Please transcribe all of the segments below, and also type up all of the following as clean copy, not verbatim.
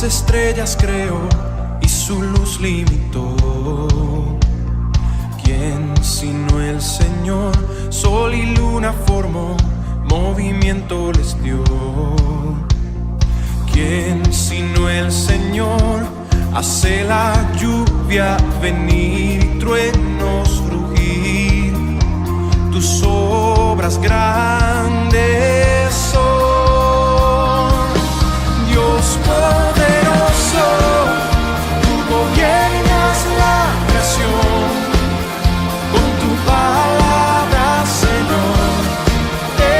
Las estrellas creó y su luz limitó. ¿Quién sino el Señor? Sol y luna formó, movimiento les dio. ¿Quién sino el Señor? Hace la lluvia venir y truenos rugir. Tus obras grandes son, Dios poderoso. Tú gobiernas la creación, con tu palabra, Señor, te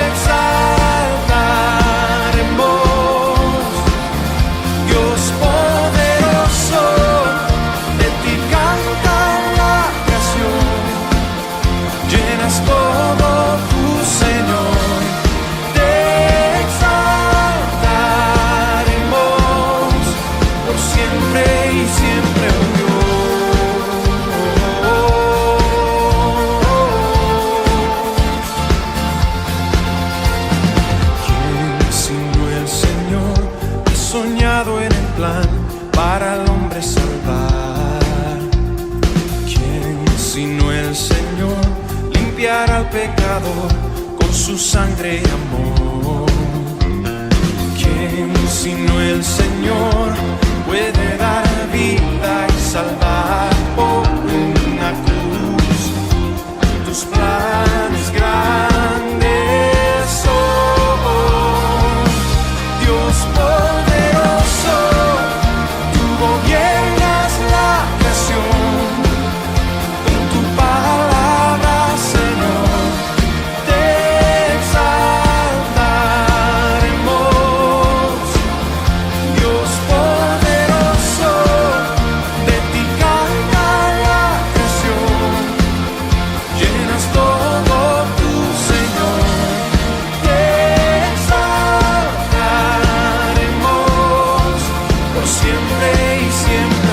exaltaremos. Dios poderoso, de ti canta la creación, llenas todo tu Señor, te exaltaremos por siempre y siempre, oh Dios. ¿Quién sino el Señor ha soñado en el plan para el hombre salvar? ¿Quién sino el Señor limpiará al pecador con su sangre y amor? ¿Quién sino el Señor puede dar vida y salvar por una cruz? Tus planes grandes son, Dios poderoso. Tú gobiernas la creación, en tu palabra, Señor, te exaltaremos. Dios poderoso, de ti canta la creación, llenas todo tu Señor, te exaltaremos por siempre y siempre, oh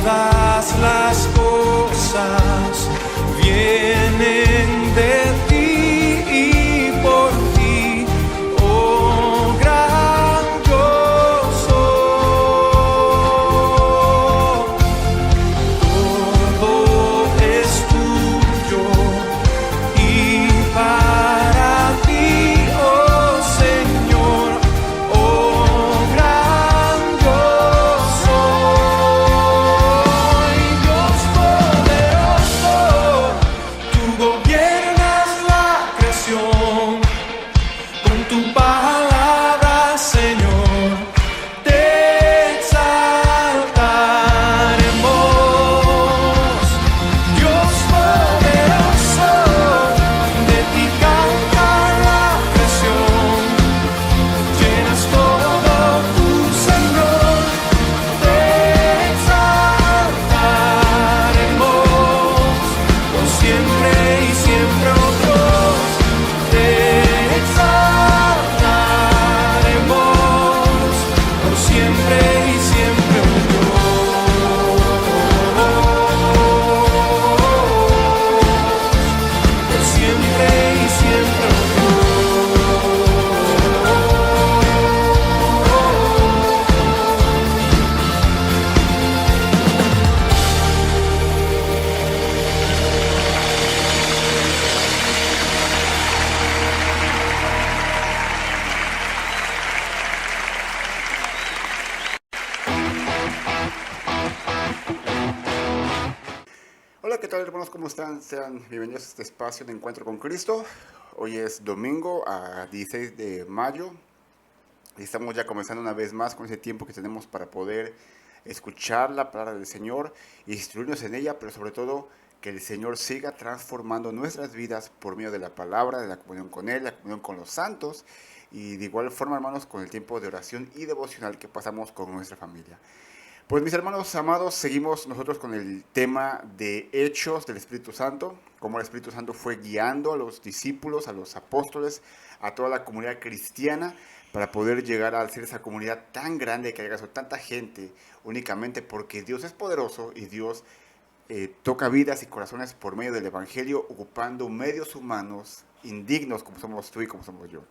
Todas las cosas vienen de ti y por ti, oh gran yo soy. Todo es tuyo y para ti, oh Señor, oh gran yo soy. Dios poderoso, tú gobiernas la creación, con tu palabra, Señor, te exaltaremos. Dios poderoso, de ti canta la creación, llenas todo tu Señor, te exaltaremos por siempre y siempre, oh Dios, te exaltaremos por siempre y siempre, oh Dios, por siempre y siempre, oh Hola, ¿qué tal, hermanos? ¿Cómo están? Sean bienvenidos a este espacio de Encuentro con Cristo. Hoy es domingo, a 16 de mayo, y estamos ya comenzando una vez más con ese tiempo que tenemos para poder escuchar la palabra del Señor, instruirnos en ella, pero sobre todo que el Señor siga transformando nuestras vidas por medio de la palabra, de la comunión con Él, la comunión con los santos, y de igual forma, hermanos, con el tiempo de oración y devocional que pasamos con nuestra familia. Pues mis hermanos amados, seguimos nosotros con el tema de hechos del Espíritu Santo, cómo el Espíritu Santo fue guiando a los discípulos, a los apóstoles, a toda la comunidad cristiana para poder llegar a ser esa comunidad tan grande que haya tanta gente únicamente porque Dios es poderoso y Dios toca vidas y corazones por medio del Evangelio, ocupando medios humanos indignos como somos tú y como somos yo.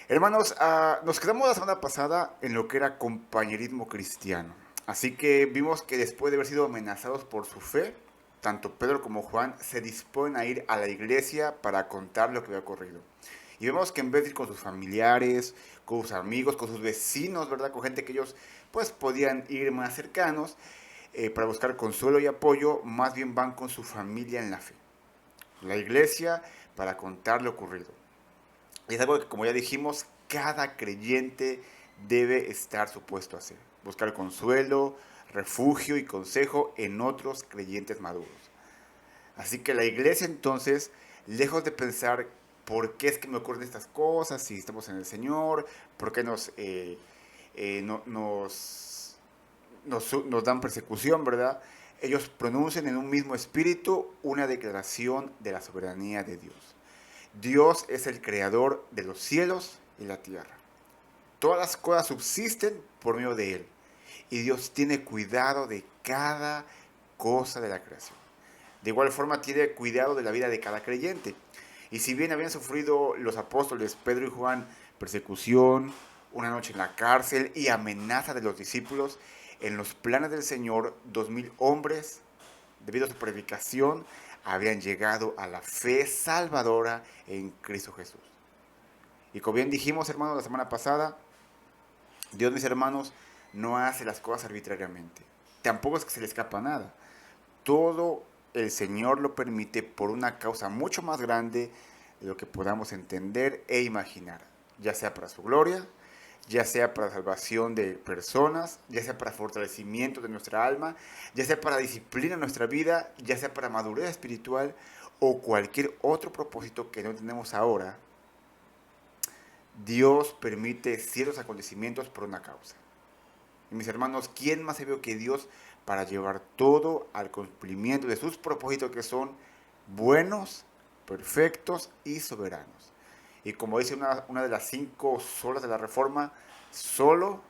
Hermanos, nos quedamos la semana pasada en lo que era compañerismo cristiano. Así que vimos que después de haber sido amenazados por su fe, tanto Pedro como Juan se disponen a ir a la iglesia para contar lo que había ocurrido. Y vemos que en vez de ir con sus familiares, con sus amigos, con sus vecinos, ¿verdad? Con gente que ellos pues podían ir más cercanos para buscar consuelo y apoyo, más bien van con su familia en la fe. La iglesia para contar lo ocurrido. Y es algo que, como ya dijimos, cada creyente debe estar supuesto a hacer. Buscar consuelo, refugio y consejo en otros creyentes maduros. Así que la iglesia entonces, lejos de pensar por qué es que me ocurren estas cosas, si estamos en el Señor, por qué nos dan persecución, ¿verdad? Ellos pronuncian en un mismo espíritu una declaración de la soberanía de Dios. Dios es el creador de los cielos y la tierra. Todas las cosas subsisten por medio de Él. Y Dios tiene cuidado de cada cosa de la creación. De igual forma tiene cuidado de la vida de cada creyente. Y si bien habían sufrido los apóstoles Pedro y Juan persecución, una noche en la cárcel y amenaza de los discípulos, en los planes del Señor, 2000 hombres, debido a su predicación, habían llegado a la fe salvadora en Cristo Jesús. Y como bien dijimos, hermanos, la semana pasada, Dios, mis hermanos, no hace las cosas arbitrariamente. Tampoco es que se le escapa nada. Todo el Señor lo permite por una causa mucho más grande de lo que podamos entender e imaginar, ya sea para su gloria, ya sea para salvación de personas, ya sea para fortalecimiento de nuestra alma, ya sea para disciplina en nuestra vida, ya sea para madurez espiritual o cualquier otro propósito que no tenemos ahora. Dios permite ciertos acontecimientos por una causa. Y mis hermanos, ¿quién más sabio que Dios para llevar todo al cumplimiento de sus propósitos que son buenos, perfectos y soberanos? Y como dice una de las 5 solas de la Reforma, solo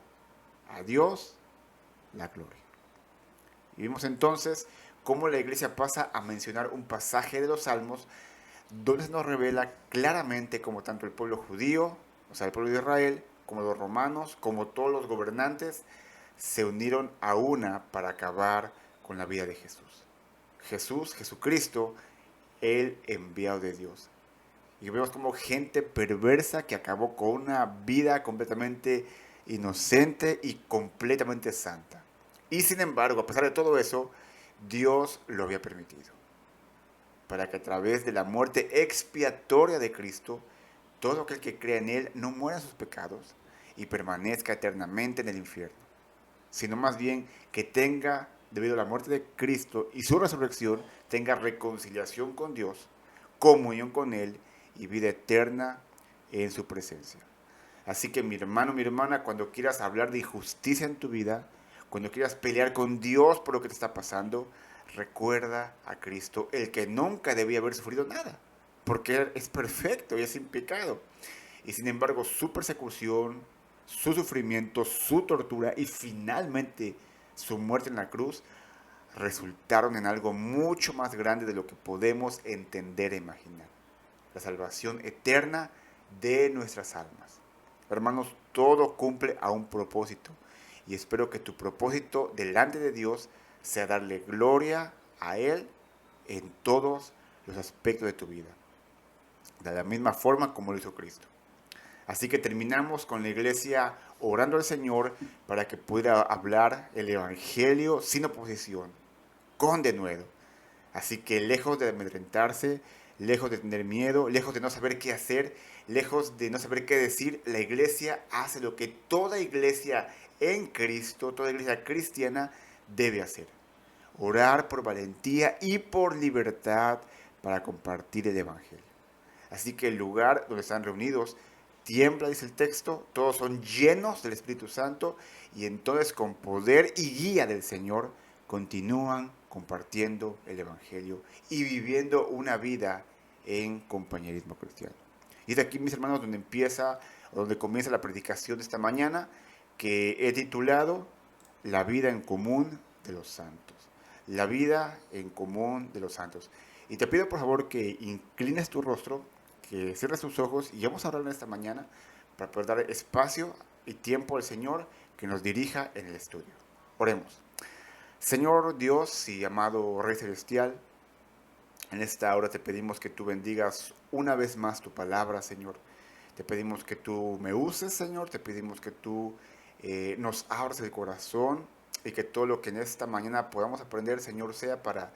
a Dios la gloria. Y vimos entonces cómo la iglesia pasa a mencionar un pasaje de los Salmos donde se nos revela claramente cómo tanto el pueblo judío, o sea, el pueblo de Israel, como los romanos, como todos los gobernantes, se unieron a una para acabar con la vida de Jesús. Jesucristo, el enviado de Dios. Y vemos como gente perversa que acabó con una vida completamente inocente y completamente santa. Y sin embargo, a pesar de todo eso, Dios lo había permitido. Para que a través de la muerte expiatoria de Cristo, todo aquel que crea en Él no muera en sus pecados y permanezca eternamente en el infierno, sino más bien que tenga, debido a la muerte de Cristo y su resurrección, tenga reconciliación con Dios, comunión con Él y vida eterna en su presencia. Así que mi hermano, mi hermana, cuando quieras hablar de injusticia en tu vida, cuando quieras pelear con Dios por lo que te está pasando, recuerda a Cristo, el que nunca debía haber sufrido nada, porque Él es perfecto y es sin pecado. Y sin embargo, su persecución, su sufrimiento, su tortura y finalmente su muerte en la cruz resultaron en algo mucho más grande de lo que podemos entender e imaginar. La salvación eterna de nuestras almas. Hermanos, todo cumple a un propósito y espero que tu propósito delante de Dios sea darle gloria a Él en todos los aspectos de tu vida, de la misma forma como lo hizo Cristo. Así que terminamos con la iglesia orando al Señor para que pudiera hablar el Evangelio sin oposición, con denuedo. Así que lejos de amedrentarse, lejos de tener miedo, lejos de no saber qué hacer, lejos de no saber qué decir, la iglesia hace lo que toda iglesia en Cristo, toda iglesia cristiana debe hacer. Orar por valentía y por libertad para compartir el Evangelio. Así que el lugar donde están reunidos, tiembla, dice el texto, todos son llenos del Espíritu Santo y entonces con poder y guía del Señor continúan compartiendo el Evangelio y viviendo una vida en compañerismo cristiano. Y es de aquí, mis hermanos, donde comienza la predicación de esta mañana, que he titulado La vida en común de los santos. La vida en común de los santos. Y te pido por favor que inclines tu rostro, que cierres tus ojos y vamos a hablar en esta mañana para poder dar espacio y tiempo al Señor que nos dirija en el estudio. Oremos. Señor Dios y amado Rey Celestial, en esta hora te pedimos que tú bendigas una vez más tu palabra, Señor. Te pedimos que tú me uses, Señor. Te pedimos que tú nos abras el corazón y que todo lo que en esta mañana podamos aprender, Señor, sea para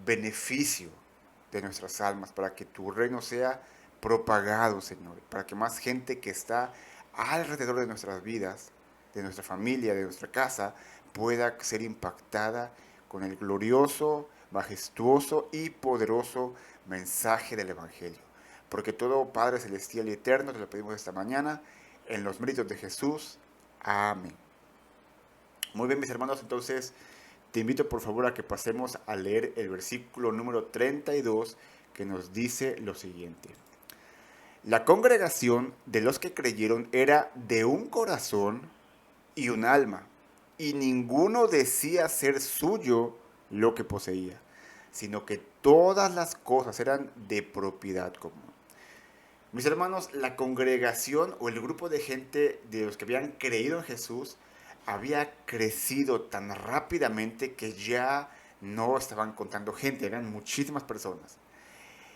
beneficio de nuestras almas, para que tu reino sea propagado, Señor, para que más gente que está alrededor de nuestras vidas, de nuestra familia, de nuestra casa, pueda ser impactada con el glorioso, majestuoso y poderoso mensaje del Evangelio. Porque todo, Padre Celestial y Eterno, te lo pedimos esta mañana, en los méritos de Jesús. Amén. Muy bien, mis hermanos, entonces te invito por favor a que pasemos a leer el versículo número 32 que nos dice lo siguiente. La congregación de los que creyeron era de un corazón y un alma, y ninguno decía ser suyo lo que poseía, sino que todas las cosas eran de propiedad común. Mis hermanos, la congregación o el grupo de gente de los que habían creído en Jesús había crecido tan rápidamente que ya no estaban contando gente, eran muchísimas personas.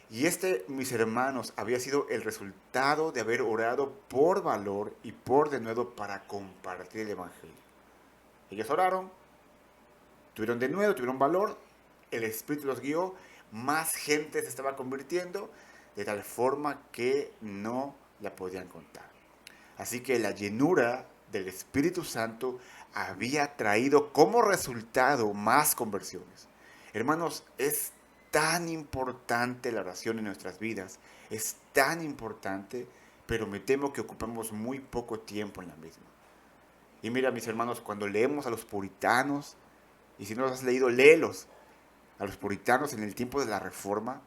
Y mis hermanos, había sido el resultado de haber orado por valor y por denuedo para compartir el Evangelio. Ellos oraron, tuvieron denuedo, tuvieron valor, el Espíritu los guió, más gente se estaba convirtiendo, de tal forma que no la podían contar. Así que la llenura del Espíritu Santo había traído como resultado más conversiones. Hermanos, es tan importante la oración en nuestras vidas, es tan importante, pero me temo que ocupamos muy poco tiempo en la misma. Y mira, mis hermanos, cuando leemos a los puritanos, y si no los has leído, léelos, a los puritanos en el tiempo de la Reforma,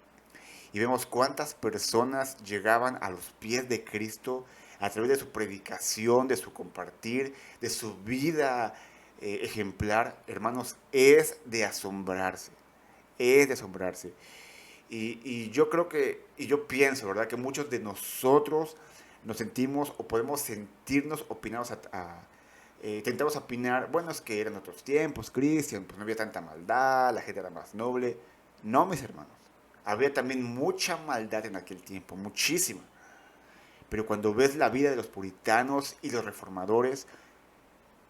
y vemos cuántas personas llegaban a los pies de Cristo a través de su predicación, de su compartir, de su vida ejemplar. Hermanos, es de asombrarse, es de asombrarse. Y yo creo que, y yo pienso, ¿verdad?, que muchos de nosotros nos sentimos o podemos sentirnos opinados tentamos opinar, bueno, es que eran otros tiempos, Cristian, pues no había tanta maldad, la gente era más noble. No, mis hermanos, había también mucha maldad en aquel tiempo, muchísima. Pero cuando ves la vida de los puritanos y los reformadores,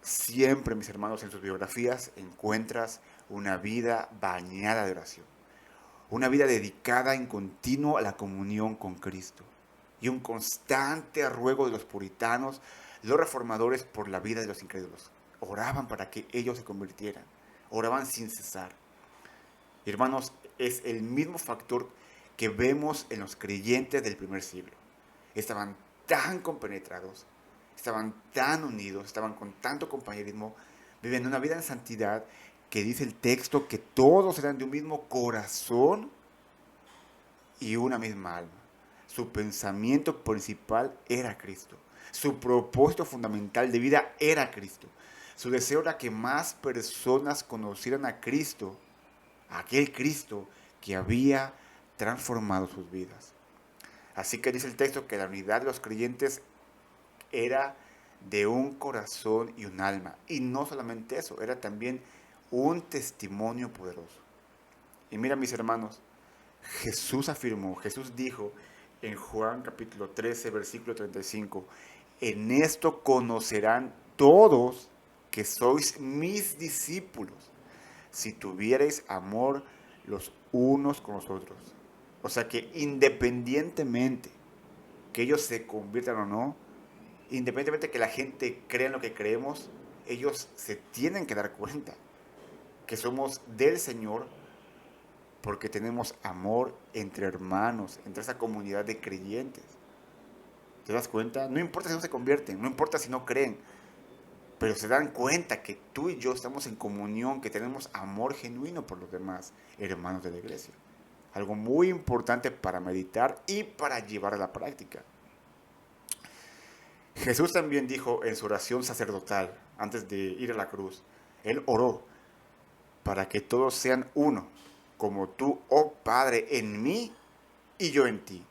siempre, mis hermanos, en sus biografías encuentras una vida bañada de oración. Una vida dedicada en continuo a la comunión con Cristo. Y un constante ruego de los puritanos, los reformadores, por la vida de los incrédulos. Oraban para que ellos se convirtieran. Oraban sin cesar. Y hermanos, es el mismo factor que vemos en los creyentes del primer siglo. Estaban tan compenetrados, estaban tan unidos, estaban con tanto compañerismo, viviendo una vida en santidad, que dice el texto que todos eran de un mismo corazón y una misma alma. Su pensamiento principal era Cristo. Su propósito fundamental de vida era Cristo. Su deseo era que más personas conocieran a Cristo, a aquel Cristo que había transformado sus vidas. Así que dice el texto que la unidad de los creyentes era de un corazón y un alma. Y no solamente eso, era también un testimonio poderoso. Y mira, mis hermanos, Jesús afirmó, Jesús dijo en Juan capítulo 13, versículo 35, en esto conocerán todos que sois mis discípulos, si tuvierais amor los unos con los otros. O sea que independientemente que ellos se conviertan o no, independientemente que la gente crea en lo que creemos, ellos se tienen que dar cuenta que somos del Señor porque tenemos amor entre hermanos, entre esa comunidad de creyentes. ¿Te das cuenta? No importa si no se convierten, no importa si no creen, pero se dan cuenta que tú y yo estamos en comunión, que tenemos amor genuino por los demás hermanos de la iglesia. Algo muy importante para meditar y para llevar a la práctica. Jesús también dijo en su oración sacerdotal, antes de ir a la cruz, Él oró para que todos sean uno, como tú, oh Padre, en mí y yo en ti.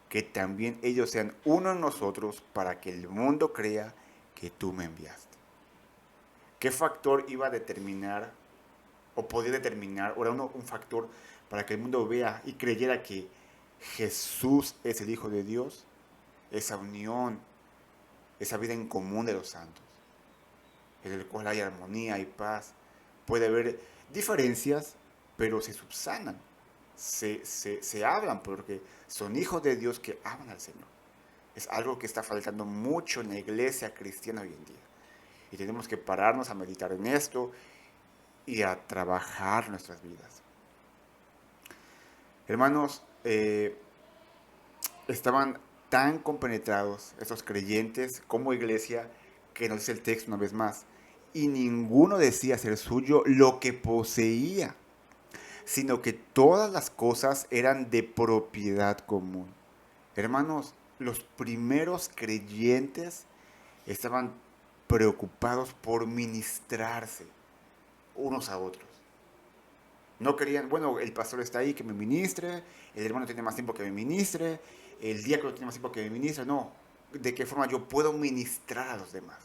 Que también ellos sean uno en nosotros para que el mundo crea que tú me enviaste. ¿Qué factor iba a determinar o podía determinar, o era un factor para que el mundo vea y creyera que Jesús es el Hijo de Dios? Esa unión, esa vida en común de los santos, en el cual hay armonía y paz. Puede haber diferencias, pero se subsanan, se hablan, porque son hijos de Dios que aman al Señor. Es algo que está faltando mucho en la iglesia cristiana hoy en día. Y tenemos que pararnos a meditar en esto y a trabajar nuestras vidas. Hermanos, estaban tan compenetrados estos creyentes como iglesia, que nos dice el texto una vez más, y ninguno decía ser suyo lo que poseía, sino que todas las cosas eran de propiedad común. Hermanos, los primeros creyentes estaban preocupados por ministrarse unos a otros. No querían, bueno, el pastor está ahí, que me ministre, el hermano tiene más tiempo que me ministre, el diácono tiene más tiempo que me ministre. No, ¿de qué forma yo puedo ministrar a los demás?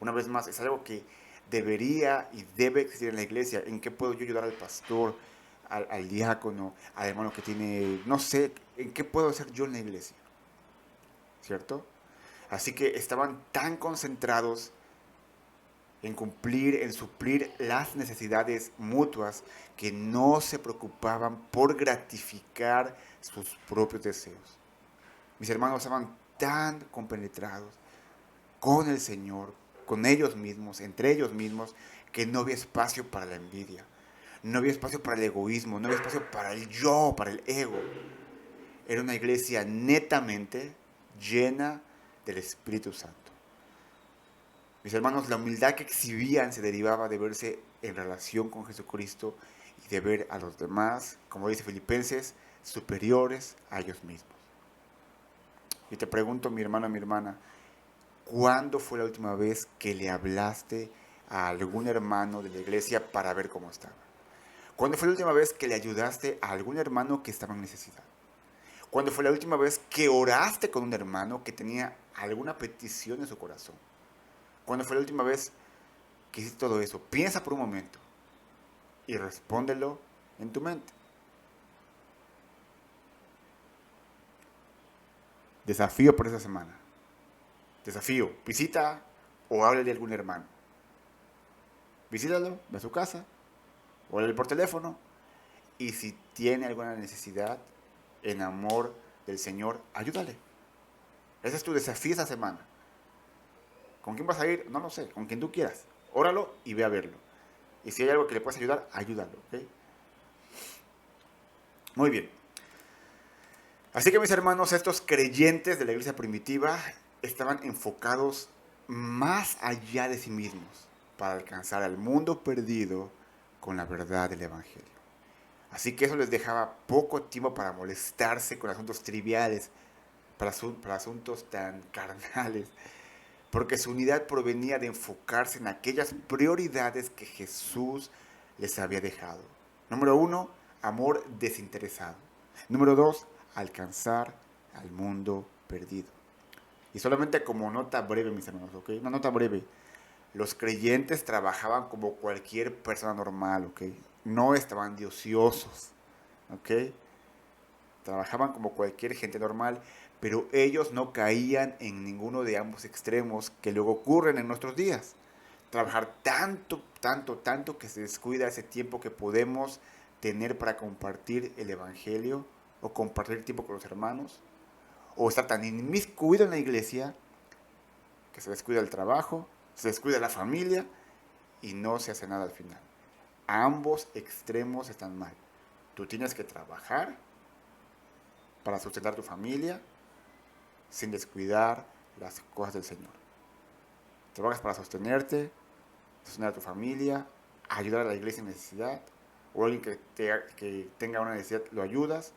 Una vez más, es algo que debería y debe existir en la iglesia. ¿En qué puedo yo ayudar al pastor, al diácono, al hermano que tiene, no sé, en qué puedo hacer yo en la iglesia? ¿Cierto? Así que estaban tan concentrados en cumplir, en suplir las necesidades mutuas, que no se preocupaban por gratificar sus propios deseos. Mis hermanos estaban tan compenetrados con el Señor, con ellos mismos, entre ellos mismos, que no había espacio para la envidia, no había espacio para el egoísmo, no había espacio para el yo, para el ego. Era una iglesia netamente llena del Espíritu Santo. Mis hermanos, la humildad que exhibían se derivaba de verse en relación con Jesucristo y de ver a los demás, como dice Filipenses, superiores a ellos mismos. Y te pregunto, mi hermano, mi hermana, ¿cuándo fue la última vez que le hablaste a algún hermano de la iglesia para ver cómo estaba? ¿Cuándo fue la última vez que le ayudaste a algún hermano que estaba en necesidad? ¿Cuándo fue la última vez que oraste con un hermano que tenía alguna petición en su corazón? ¿Cuándo fue la última vez que hiciste todo eso? Piensa por un momento y respóndelo en tu mente. Desafío por esa semana. Desafío, visita o háblale a algún hermano. Visítalo, ve a su casa, o háblale por teléfono. Y si tiene alguna necesidad, en amor del Señor, ayúdale. Ese es tu desafío esta semana. ¿Con quién vas a ir? No lo sé, con quien tú quieras. Óralo y ve a verlo. Y si hay algo que le puedas ayudar, ayúdalo. ¿Okay? Muy bien. Así que mis hermanos, estos creyentes de la iglesia primitiva estaban enfocados más allá de sí mismos para alcanzar al mundo perdido con la verdad del Evangelio. Así que eso les dejaba poco tiempo para molestarse con asuntos triviales, para asuntos tan carnales, porque su unidad provenía de enfocarse en aquellas prioridades que Jesús les había dejado. Número 1, amor desinteresado. Número 2, alcanzar al mundo perdido. Y solamente como nota breve, mis hermanos, ¿ok? Una nota breve. Los creyentes trabajaban como cualquier persona normal, ¿ok? No estaban de ociosos, ¿ok? Trabajaban como cualquier gente normal, pero ellos no caían en ninguno de ambos extremos que luego ocurren en nuestros días. Trabajar tanto que se descuida ese tiempo que podemos tener para compartir el Evangelio o compartir tiempo con los hermanos, o estar tan inmiscuido en la iglesia que se descuida el trabajo, se descuida la familia y no se hace nada al final. Ambos extremos están mal. Tú tienes que trabajar para sustentar tu familia sin descuidar las cosas del Señor. Trabajas para sostenerte, sostener a tu familia, ayudar a la iglesia en necesidad, o alguien que tenga una necesidad, lo ayudas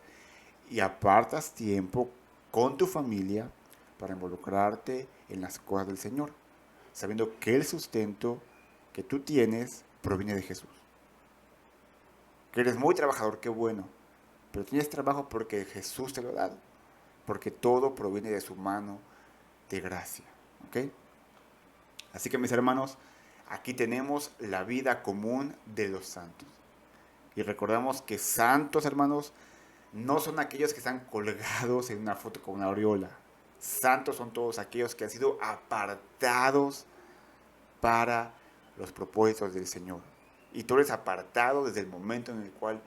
y apartas tiempo con tu familia para involucrarte en las cosas del Señor, sabiendo que el sustento que tú tienes proviene de Jesús. Que eres muy trabajador, qué bueno, pero tienes trabajo porque Jesús te lo ha dado, porque todo proviene de su mano de gracia. ¿Ok? Así que mis hermanos, aquí tenemos la vida común de los santos. Y recordamos que santos, hermanos, no son aquellos que están colgados en una foto con una aureola. Santos son todos aquellos que han sido apartados para los propósitos del Señor. Y tú eres apartado desde el momento en el cual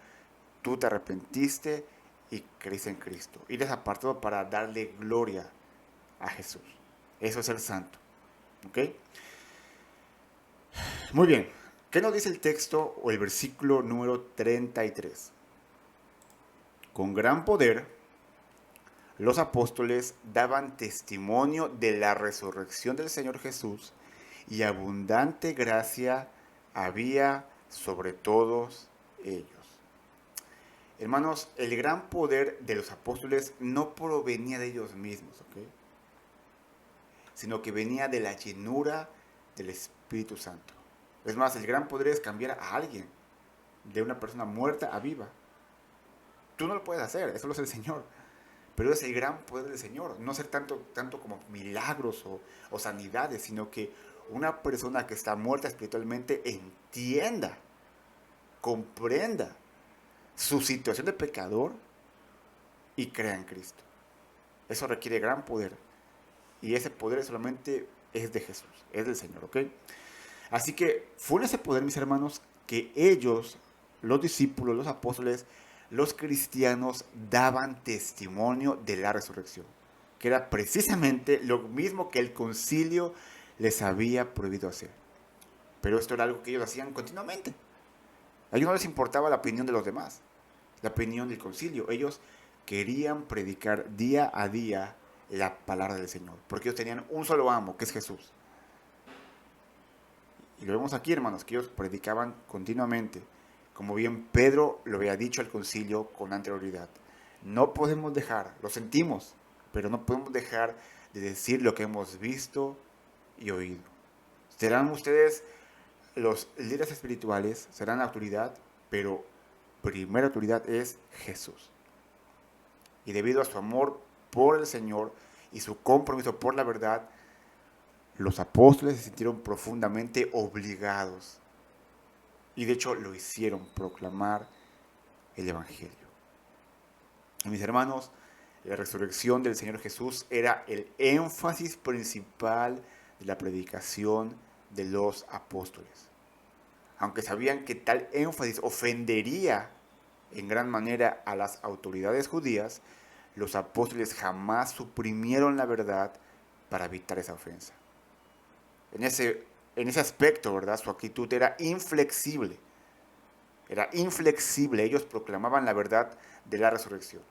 tú te arrepentiste y creíste en Cristo. Y eres apartado para darle gloria a Jesús. Eso es ser santo. ¿Ok? Muy bien. ¿Qué nos dice el texto o el versículo número 33? Con gran poder, los apóstoles daban testimonio de la resurrección del Señor Jesús y abundante gracia había sobre todos ellos. Hermanos, el gran poder de los apóstoles no provenía de ellos mismos, ¿ok? Sino que venía de la llenura del Espíritu Santo. Es más, el gran poder es cambiar a alguien de una persona muerta a viva. Tú no lo puedes hacer, eso lo hace el Señor. Pero es el gran poder del Señor. No ser tanto como milagros o sanidades, sino que una persona que está muerta espiritualmente entienda, comprenda su situación de pecador y crea en Cristo. Eso requiere gran poder. Y ese poder solamente es de Jesús, es del Señor, ¿ok? Así que fue en ese poder, mis hermanos, que ellos, los discípulos, los apóstoles, los cristianos daban testimonio de la resurrección, que era precisamente lo mismo que el concilio les había prohibido hacer. Pero esto era algo que ellos hacían continuamente. A ellos no les importaba la opinión de los demás, la opinión del concilio. Ellos querían predicar día a día la palabra del Señor, porque ellos tenían un solo amo, que es Jesús. Y lo vemos aquí, hermanos, que ellos predicaban continuamente. Como bien Pedro lo había dicho al concilio con anterioridad. No podemos dejar, lo sentimos, pero no podemos dejar de decir lo que hemos visto y oído. Serán ustedes los líderes espirituales, serán la autoridad, pero primera autoridad es Jesús. Y debido a su amor por el Señor y su compromiso por la verdad, los apóstoles se sintieron profundamente obligados. Y de hecho lo hicieron, proclamar el Evangelio. Y mis hermanos, la resurrección del Señor Jesús era el énfasis principal de la predicación de los apóstoles. Aunque sabían que tal énfasis ofendería en gran manera a las autoridades judías, los apóstoles jamás suprimieron la verdad para evitar esa ofensa. En ese aspecto, ¿verdad? Su actitud era inflexible. Era inflexible. Ellos proclamaban la verdad de la resurrección.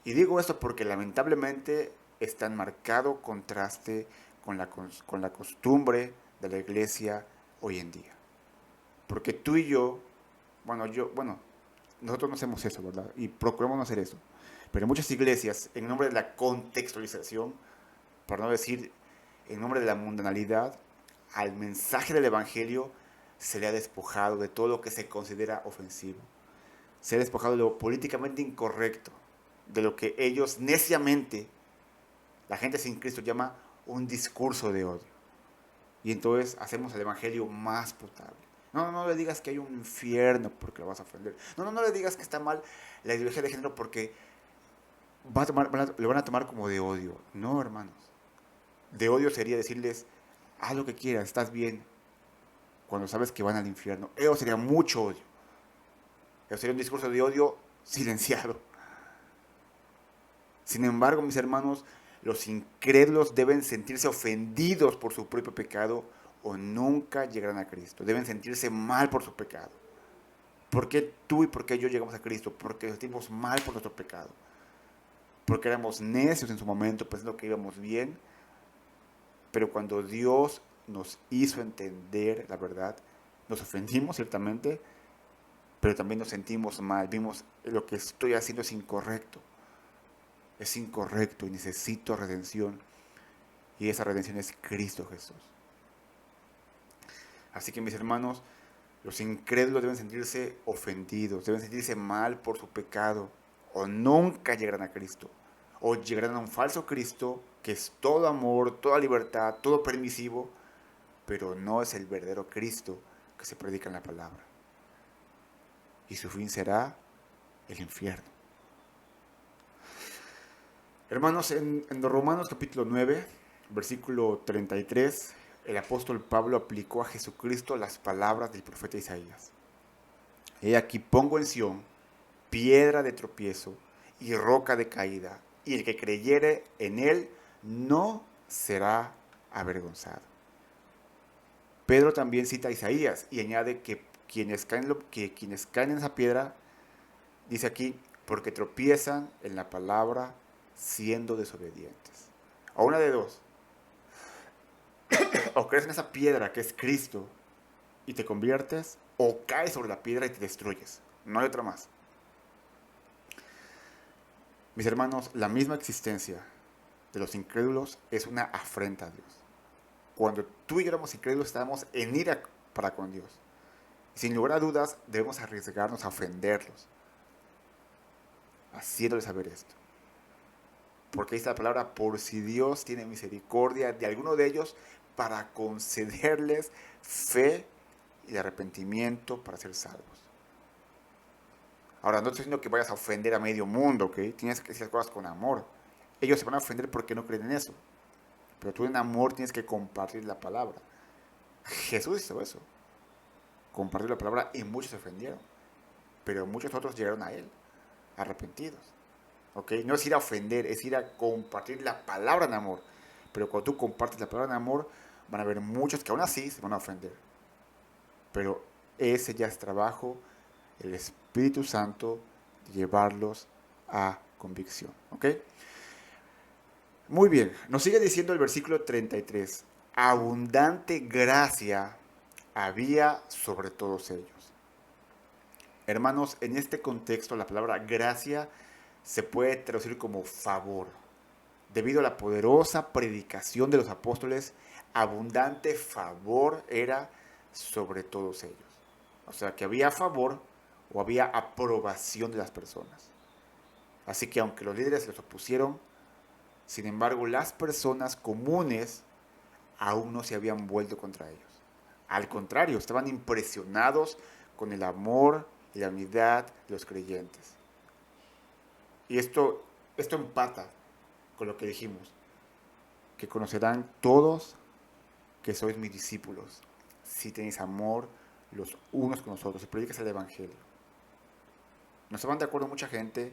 Y digo esto porque lamentablemente está en marcado contraste con la costumbre de la iglesia hoy en día. Porque tú y yo, nosotros no hacemos eso, ¿verdad? Y procuramos no hacer eso. Pero muchas iglesias, en nombre de la contextualización, por no decir en nombre de la mundanalidad, al mensaje del Evangelio se le ha despojado de todo lo que se considera ofensivo. Se ha despojado de lo políticamente incorrecto, de lo que ellos neciamente, la gente sin Cristo, llama un discurso de odio. Y entonces hacemos el Evangelio más potable. No le digas que hay un infierno porque lo vas a ofender. No le digas que está mal la ideología de género porque lo van a tomar como de odio. No, hermanos. De odio sería decirles, haz lo que quieras, estás bien, cuando sabes que van al infierno. Eso sería mucho odio. Eso sería un discurso de odio silenciado. Sin embargo, mis hermanos, los incrédulos deben sentirse ofendidos por su propio pecado o nunca llegarán a Cristo. Deben sentirse mal por su pecado. ¿Por qué tú y por qué yo llegamos a Cristo? Porque nos sentimos mal por nuestro pecado. porque éramos necios en su momento, pensando que íbamos bien, pero cuando Dios nos hizo entender la verdad, nos ofendimos ciertamente, pero también nos sentimos mal, vimos lo que estoy haciendo es incorrecto y necesito redención, y esa redención es Cristo Jesús. Así que mis hermanos, los incrédulos deben sentirse ofendidos, deben sentirse mal por su pecado, o nunca llegarán a Cristo, o llegarán a un falso Cristo que es todo amor, toda libertad, todo permisivo, pero no es el verdadero Cristo que se predica en la palabra. Y su fin será el infierno. Hermanos, en Romanos capítulo 9, versículo 33, el apóstol Pablo aplicó a Jesucristo las palabras del profeta Isaías. He aquí pongo en Sión piedra de tropiezo y roca de caída, y el que creyere en él no será avergonzado. Pedro también cita a Isaías y añade que quienes caen en esa piedra, dice aquí, porque tropiezan en la palabra siendo desobedientes. O una de dos, o crees en esa piedra que es Cristo y te conviertes, o caes sobre la piedra y te destruyes. No hay otra más. Mis hermanos, la misma existencia de los incrédulos es una afrenta a Dios. Cuando tú y yo éramos incrédulos, estábamos en ira para con Dios. Sin lugar a dudas, debemos arriesgarnos a ofenderlos, haciéndoles saber esto. Porque ahí está la palabra, por si Dios tiene misericordia de alguno de ellos para concederles fe y arrepentimiento para ser salvos. Ahora, no estoy diciendo que vayas a ofender a medio mundo, ¿ok? Tienes que decir las cosas con amor. Ellos se van a ofender porque no creen en eso. Pero tú en amor tienes que compartir la palabra. Jesús hizo eso. Compartió la palabra y muchos se ofendieron. Pero muchos otros llegaron a Él, arrepentidos. ¿Ok? No es ir a ofender, es ir a compartir la palabra en amor. Pero cuando tú compartes la palabra en amor, van a haber muchos que aún así se van a ofender. Pero ese ya es trabajo del Espíritu Santo, de llevarlos a convicción. ¿Ok? Muy bien, nos sigue diciendo el versículo 33. Abundante gracia había sobre todos ellos. Hermanos, en este contexto la palabra gracia se puede traducir como favor. Debido a la poderosa predicación de los apóstoles, abundante favor era sobre todos ellos. O sea, que había favor o había aprobación de las personas. Así que aunque los líderes se les opusieron, sin embargo, las personas comunes aún no se habían vuelto contra ellos. Al contrario, estaban impresionados con el amor y la unidad de los creyentes. Y esto empata con lo que dijimos, que conocerán todos que sois mis discípulos, si tenéis amor los unos con los otros, si predicas el Evangelio. No estaban de acuerdo mucha gente,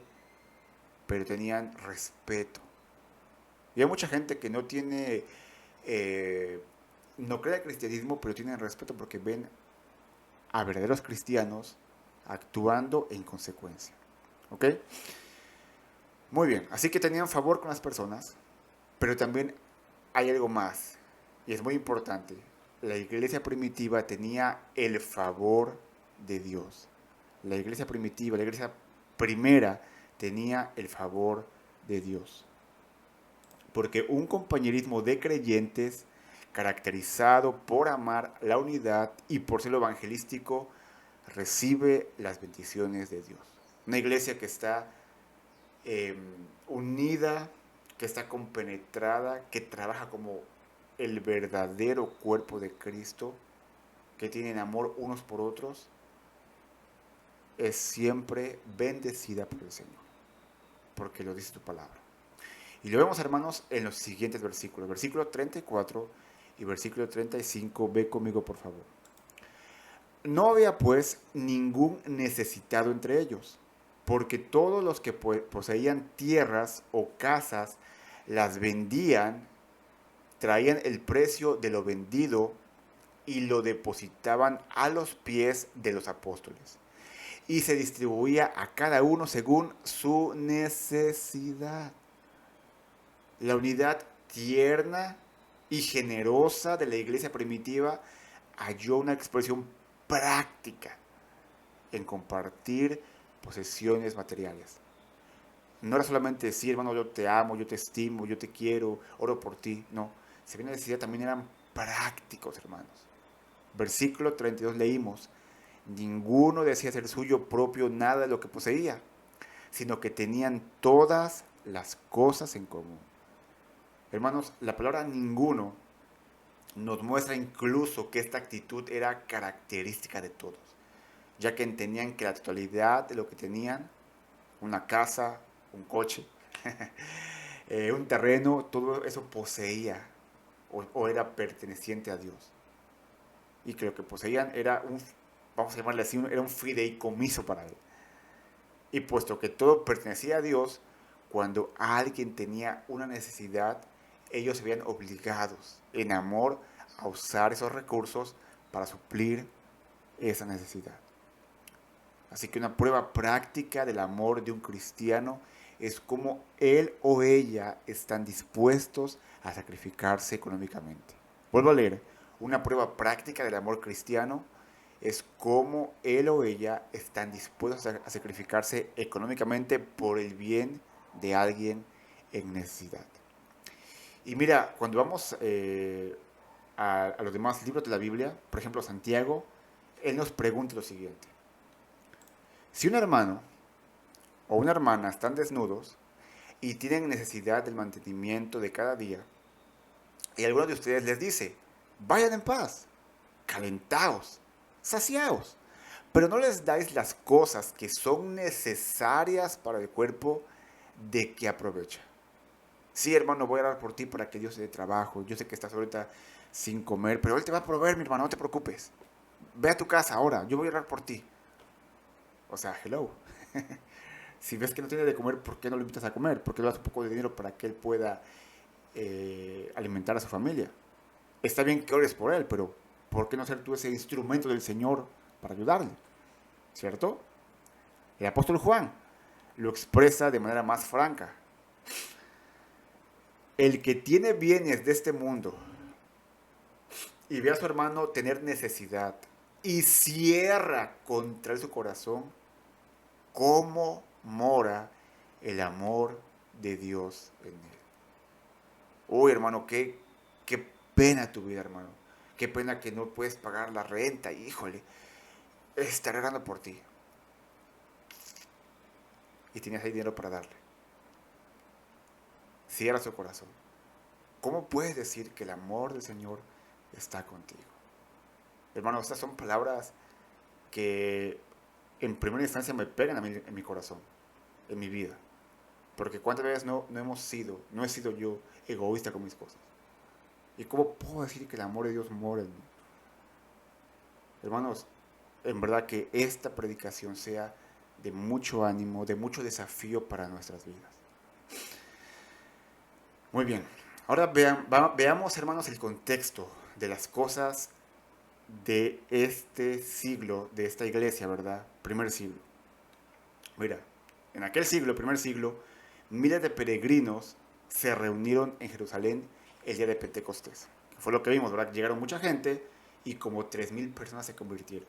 pero tenían respeto. Y hay mucha gente que no tiene, no cree en el cristianismo, pero tienen respeto porque ven a verdaderos cristianos actuando en consecuencia. ¿Ok? Muy bien, así que tenían favor con las personas, pero también hay algo más, y es muy importante. La iglesia primitiva tenía el favor de Dios. La iglesia primitiva, la iglesia primera, tenía el favor de Dios. Porque un compañerismo de creyentes caracterizado por amar la unidad y por ser evangelístico recibe las bendiciones de Dios. Una iglesia que está unida, que está compenetrada, que trabaja como el verdadero cuerpo de Cristo, que tienen amor unos por otros, es siempre bendecida por el Señor, porque lo dice tu palabra. Y lo vemos, hermanos, en los siguientes versículos. Versículo 34 y versículo 35. Ve conmigo, por favor. No había, pues, ningún necesitado entre ellos, porque todos los que poseían tierras o casas las vendían, traían el precio de lo vendido y lo depositaban a los pies de los apóstoles. Y se distribuía a cada uno según su necesidad. La unidad tierna y generosa de la iglesia primitiva halló una expresión práctica en compartir posesiones materiales. No era solamente decir, hermano, yo te amo, yo te estimo, yo te quiero, oro por ti. No, si bien necesidad también eran prácticos, hermanos. Versículo 32 leímos, ninguno decía ser suyo propio nada de lo que poseía, sino que tenían todas las cosas en común. Hermanos, la palabra ninguno nos muestra incluso que esta actitud era característica de todos, ya que entendían que la totalidad de lo que tenían, una casa, un coche, un terreno, todo eso poseía o era perteneciente a Dios. Y que lo que poseían era vamos a llamarle así, era un fideicomiso para él. Y puesto que todo pertenecía a Dios, cuando alguien tenía una necesidad, ellos se veían obligados en amor a usar esos recursos para suplir esa necesidad. Así que una prueba práctica del amor de un cristiano es cómo él o ella están dispuestos a sacrificarse económicamente. Vuelvo a leer, una prueba práctica del amor cristiano es cómo él o ella están dispuestos a sacrificarse económicamente por el bien de alguien en necesidad. Y mira, cuando vamos a los demás libros de la Biblia, por ejemplo Santiago, él nos pregunta lo siguiente. Si un hermano o una hermana están desnudos y tienen necesidad del mantenimiento de cada día, y alguno de ustedes les dice, vayan en paz, calentaos, saciaos, pero no les dais las cosas que son necesarias para el cuerpo, ¿de qué aprovecha? Sí, hermano, voy a orar por ti para que Dios te dé trabajo. Yo sé que estás ahorita sin comer, pero Él te va a proveer, mi hermano, no te preocupes. Ve a tu casa ahora, yo voy a orar por ti. O sea, hello. Si ves que no tiene de comer, ¿por qué no lo invitas a comer? ¿Por qué le das un poco de dinero para que él pueda alimentar a su familia? Está bien que ores por él, pero ¿por qué no ser tú ese instrumento del Señor para ayudarle? ¿Cierto? El apóstol Juan lo expresa de manera más franca. El que tiene bienes de este mundo y ve a su hermano tener necesidad y cierra contra él su corazón, ¿cómo mora el amor de Dios en él? Uy, hermano, qué pena tu vida, hermano. Qué pena que no puedes pagar la renta. Híjole, estaré orando por ti. Y tienes ahí dinero para darle. Cierra su corazón. ¿Cómo puedes decir que el amor del Señor está contigo? Hermano, estas son palabras que en primera instancia me pegan a mí en mi corazón, en mi vida. Porque cuántas veces no he sido yo egoísta con mis cosas. ¿Y cómo puedo decir que el amor de Dios mora en mí? Hermanos, en verdad que esta predicación sea de mucho ánimo, de mucho desafío para nuestras vidas. Muy bien, ahora veamos, hermanos, el contexto de las cosas de este siglo, de esta iglesia, ¿verdad? Primer siglo. Mira, en aquel siglo, primer siglo, miles de peregrinos se reunieron en Jerusalén el día de Pentecostés. Fue lo que vimos, ¿verdad? Llegaron mucha gente y como 3,000 personas se convirtieron.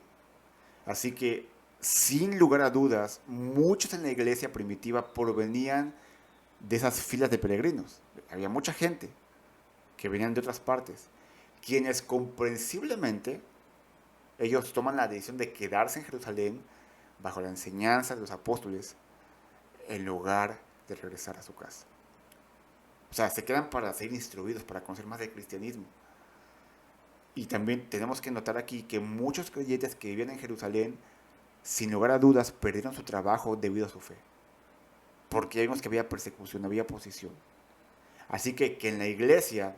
Así que, sin lugar a dudas, muchos en la iglesia primitiva provenían de esas filas de peregrinos. Había mucha gente que venían de otras partes, quienes comprensiblemente, ellos toman la decisión de quedarse en Jerusalén bajo la enseñanza de los apóstoles en lugar de regresar a su casa. O sea, se quedan para ser instruidos, para conocer más del cristianismo. Y también tenemos que notar aquí que muchos creyentes que vivían en Jerusalén, sin lugar a dudas, perdieron su trabajo debido a su fe. Porque ya vimos que había persecución, había oposición. Así que en la iglesia,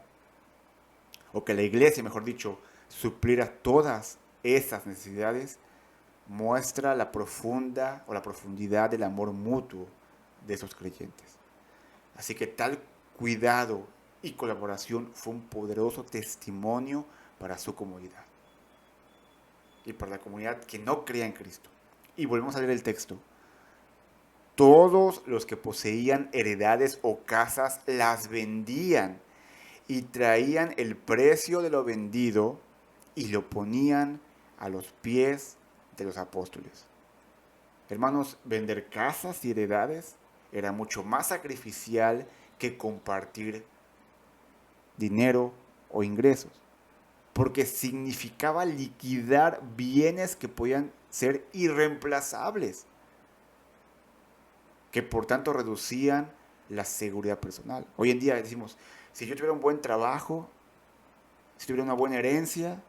o que la iglesia, mejor dicho, supliera todas esas necesidades, muestra la profunda o la profundidad del amor mutuo de esos creyentes. Así que tal cuidado y colaboración fue un poderoso testimonio para su comunidad y para la comunidad que no creía en Cristo. Y volvemos a leer el texto. todos los que poseían heredades o casas las vendían y traían el precio de lo vendido y lo ponían a los pies de los apóstoles. Hermanos, vender casas y heredades era mucho más sacrificial que compartir dinero o ingresos, porque significaba liquidar bienes que podían ser irreemplazables, que por tanto reducían la seguridad personal. Hoy en día decimos, si yo tuviera un buen trabajo, si tuviera una buena herencia,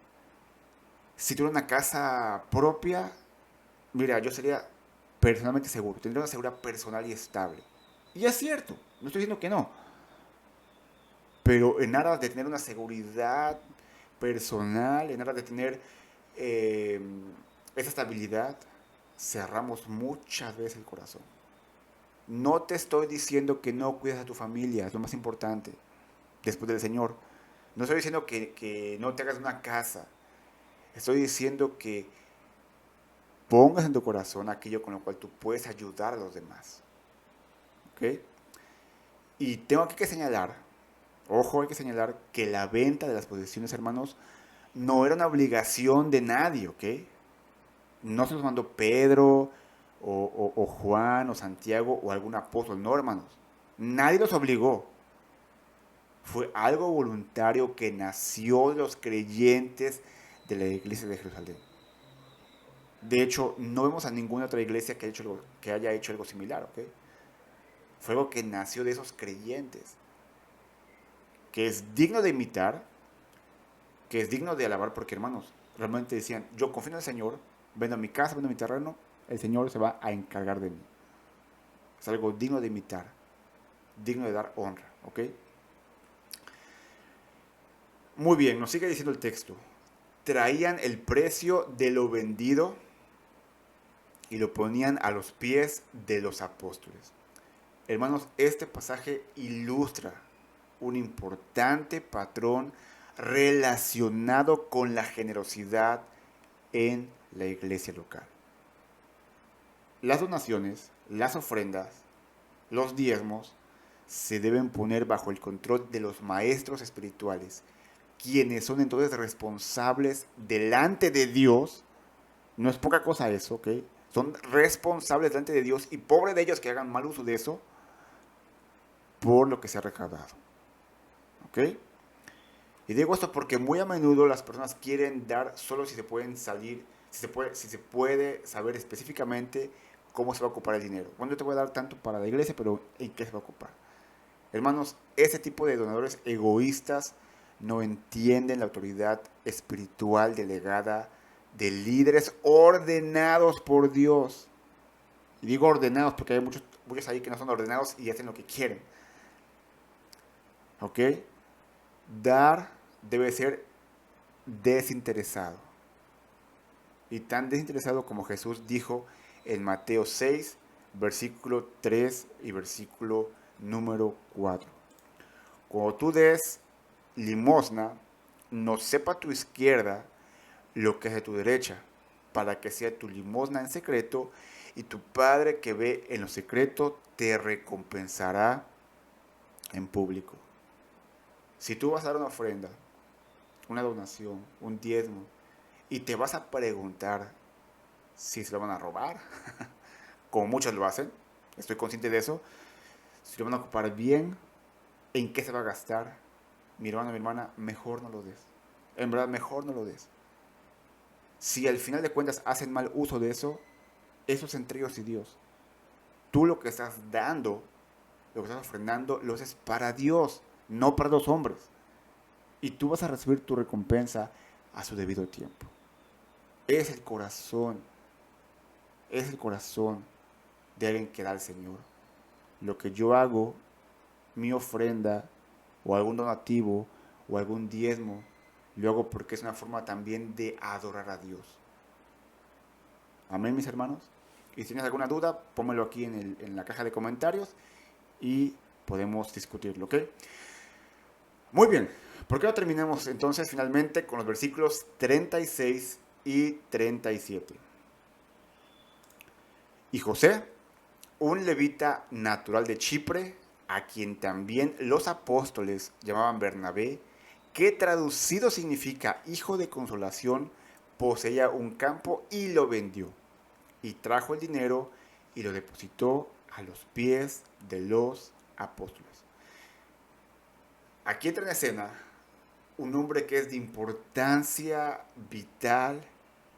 si tuviera una casa propia, mira, yo sería personalmente seguro, tendría una seguridad personal y estable. Y es cierto, no estoy diciendo que no, pero en aras de tener una seguridad personal, en aras de tener esa estabilidad, cerramos muchas veces el corazón. No te estoy diciendo que no cuides a tu familia, es lo más importante, después del Señor. No estoy diciendo que no te hagas una casa. Estoy diciendo que pongas en tu corazón aquello con lo cual tú puedes ayudar a los demás. ¿Ok? Y tengo aquí que señalar, ojo, hay que señalar que la venta de las posesiones, hermanos, no era una obligación de nadie, ¿ok? No se los mandó Pedro o Juan o Santiago o algún apóstol, no, hermanos. Nadie los obligó. Fue algo voluntario que nació de los creyentes de la iglesia de Jerusalén. De hecho, no vemos a ninguna otra iglesia que haya hecho algo similar, ¿ok? Fue algo que nació de esos creyentes, que es digno de imitar, que es digno de alabar, porque hermanos, realmente decían, yo confío en el Señor, vendo mi casa, vendo mi terreno, el Señor se va a encargar de mí. Es algo digno de imitar, digno de dar honra, ¿ok? Muy bien, nos sigue diciendo el texto. Traían el precio de lo vendido y lo ponían a los pies de los apóstoles. Hermanos, este pasaje ilustra un importante patrón relacionado con la generosidad en la iglesia local. Las donaciones, las ofrendas, los diezmos se deben poner bajo el control de los maestros espirituales, quienes son entonces responsables delante de Dios. No es poca cosa eso, ¿ok? Son responsables delante de Dios y pobre de ellos que hagan mal uso de eso por lo que se ha recaudado, ¿ok? Y digo esto porque muy a menudo las personas quieren dar solo si se pueden salir, si se puede saber específicamente cómo se va a ocupar el dinero. Bueno, yo te voy a dar tanto para la iglesia, pero ¿en qué se va a ocupar? Hermanos, ese tipo de donadores egoístas no entienden la autoridad espiritual delegada de líderes ordenados por Dios. Y digo ordenados porque hay muchos ahí que no son ordenados y hacen lo que quieren. ¿Ok? Dar debe ser desinteresado. Y tan desinteresado como Jesús dijo en Mateo 6, versículo 3 y versículo número 4. Cuando tú des limosna, no sepa tu izquierda lo que es de tu derecha, para que sea tu limosna en secreto, y tu Padre que ve en lo secreto te recompensará en público. Si tú vas a dar una ofrenda, una donación, un diezmo, y te vas a preguntar si se lo van a robar, como muchos lo hacen, estoy consciente de eso, si lo van a ocupar bien, en qué se va a gastar, mi hermano, mi hermana, mejor no lo des. En verdad, mejor no lo des. Si al final de cuentas hacen mal uso de eso, eso es entre ellos y Dios. Tú lo que estás dando, lo que estás ofrendando, lo haces para Dios, no para los hombres. Y tú vas a recibir tu recompensa a su debido tiempo. Es el corazón de alguien que da al Señor. Lo que yo hago, mi ofrenda, o algún donativo, o algún diezmo, lo hago porque es una forma también de adorar a Dios. Amén, mis hermanos. Y si tienes alguna duda, pónmelo aquí en la caja de comentarios y podemos discutirlo, ¿ok? Muy bien. ¿Por qué no terminamos entonces finalmente con los versículos 36 y 37? Y José, un levita natural de Chipre, a quien también los apóstoles llamaban Bernabé, que traducido significa hijo de consolación, poseía un campo y lo vendió, y trajo el dinero y lo depositó a los pies de los apóstoles. Aquí entra en escena un hombre que es de importancia vital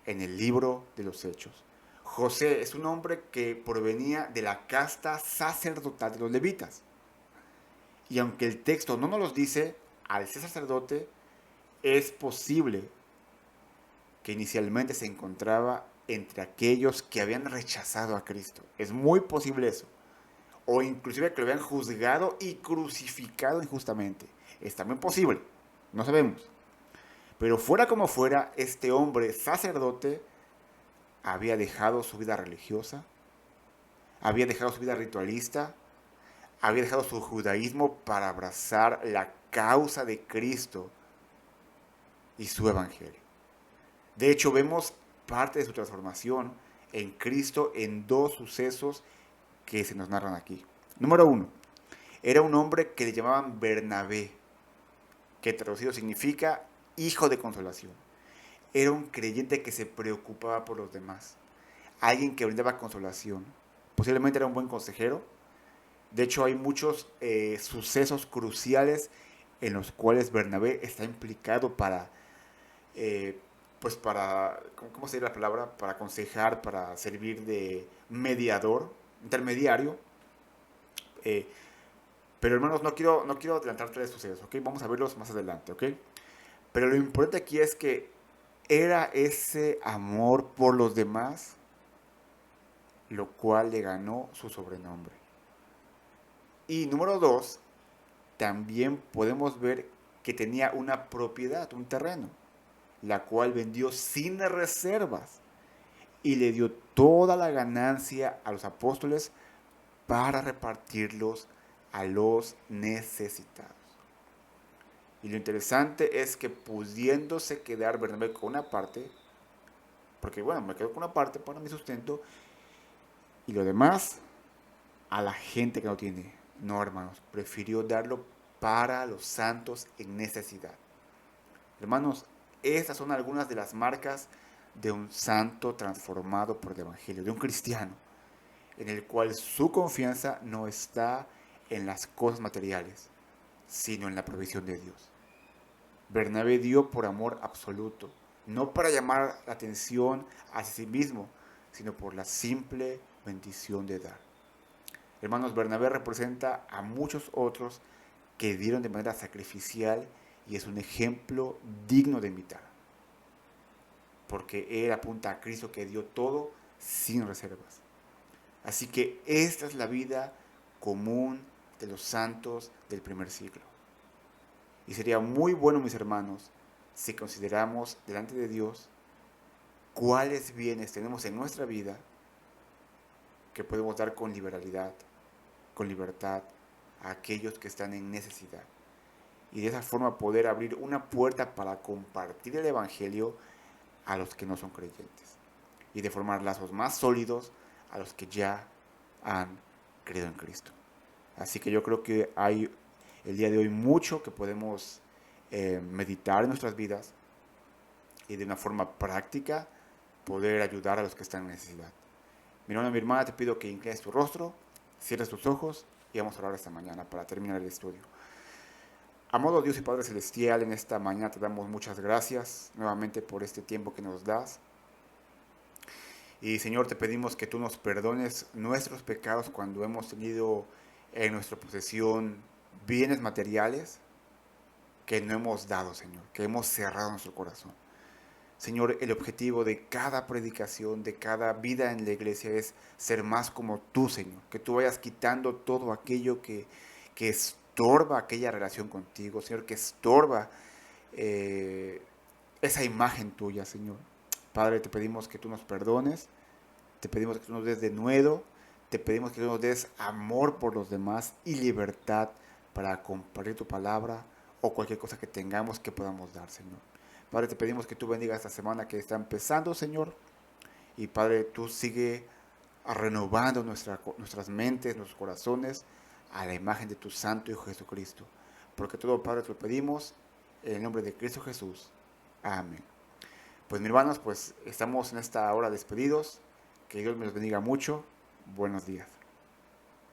en el libro de los Hechos. José es un hombre que provenía de la casta sacerdotal de los levitas. Y aunque el texto no nos los dice, al ser sacerdote es posible que inicialmente se encontraba entre aquellos que habían rechazado a Cristo. Es muy posible eso. O inclusive que lo habían juzgado y crucificado injustamente. Es también posible. No sabemos. Pero fuera como fuera, este hombre sacerdote había dejado su vida religiosa, había dejado su vida ritualista, había dejado su judaísmo para abrazar la causa de Cristo y su evangelio. De hecho, vemos parte de su transformación en Cristo en dos sucesos que se nos narran aquí. Número 1, era un hombre que le llamaban Bernabé, que traducido significa hijo de consolación. Era un creyente que se preocupaba por los demás, alguien que brindaba consolación. Posiblemente era un buen consejero. De hecho, hay muchos sucesos cruciales en los cuales Bernabé está implicado para, ¿cómo se dice la palabra? Para aconsejar, para servir de mediador, intermediario. Pero hermanos, no quiero adelantar tres sucesos, ¿ok? Vamos a verlos más adelante, ¿ok? Pero lo importante aquí es que era ese amor por los demás lo cual le ganó su sobrenombre. Y número 2, también podemos ver que tenía una propiedad, un terreno, la cual vendió sin reservas y le dio toda la ganancia a los apóstoles para repartirlos a los necesitados. Y lo interesante es que pudiéndose quedar Bernabé con una parte, porque bueno, me quedo con una parte para mi sustento, y lo demás a la gente que no tiene. No, hermanos, prefirió darlo para los santos en necesidad. Hermanos, estas son algunas de las marcas de un santo transformado por el Evangelio, de un cristiano, en el cual su confianza no está en las cosas materiales, sino en la provisión de Dios. Bernabé dio por amor absoluto, no para llamar la atención hacia sí mismo, sino por la simple bendición de dar. Hermanos, Bernabé representa a muchos otros que dieron de manera sacrificial y es un ejemplo digno de imitar. Porque él apunta a Cristo que dio todo sin reservas. Así que esta es la vida común de los santos del primer siglo. Y sería muy bueno, mis hermanos, si consideramos delante de Dios cuáles bienes tenemos en nuestra vida que podemos dar con liberalidad, con libertad a aquellos que están en necesidad. Y de esa forma poder abrir una puerta para compartir el Evangelio a los que no son creyentes. Y de formar lazos más sólidos a los que ya han creído en Cristo. Así que yo creo que hay el día de hoy mucho que podemos meditar en nuestras vidas y de una forma práctica poder ayudar a los que están en necesidad. Mi hermano, mi hermana, te pido que inclines tu rostro, cierres tus ojos y vamos a orar esta mañana para terminar el estudio. Amado Dios y Padre Celestial, en esta mañana te damos muchas gracias nuevamente por este tiempo que nos das. Y Señor, te pedimos que tú nos perdones nuestros pecados cuando hemos tenido en nuestra posesión bienes materiales que no hemos dado, Señor, que hemos cerrado nuestro corazón. Señor, el objetivo de cada predicación, de cada vida en la iglesia es ser más como tú, Señor. Que tú vayas quitando todo aquello que estorba aquella relación contigo, Señor, que estorba esa imagen tuya, Señor. Padre, te pedimos que tú nos perdones, te pedimos que tú nos des denuedo, te pedimos que tú nos des amor por los demás y libertad para compartir tu palabra o cualquier cosa que tengamos que podamos dar, Señor. Padre, te pedimos que tú bendigas esta semana que está empezando, Señor. Y Padre, tú sigue renovando nuestras mentes, nuestros corazones a la imagen de tu Santo Hijo Jesucristo. Porque todo, Padre, te lo pedimos en el nombre de Cristo Jesús. Amén. Pues mis hermanos, pues estamos en esta hora despedidos. Que Dios me los bendiga mucho. Buenos días.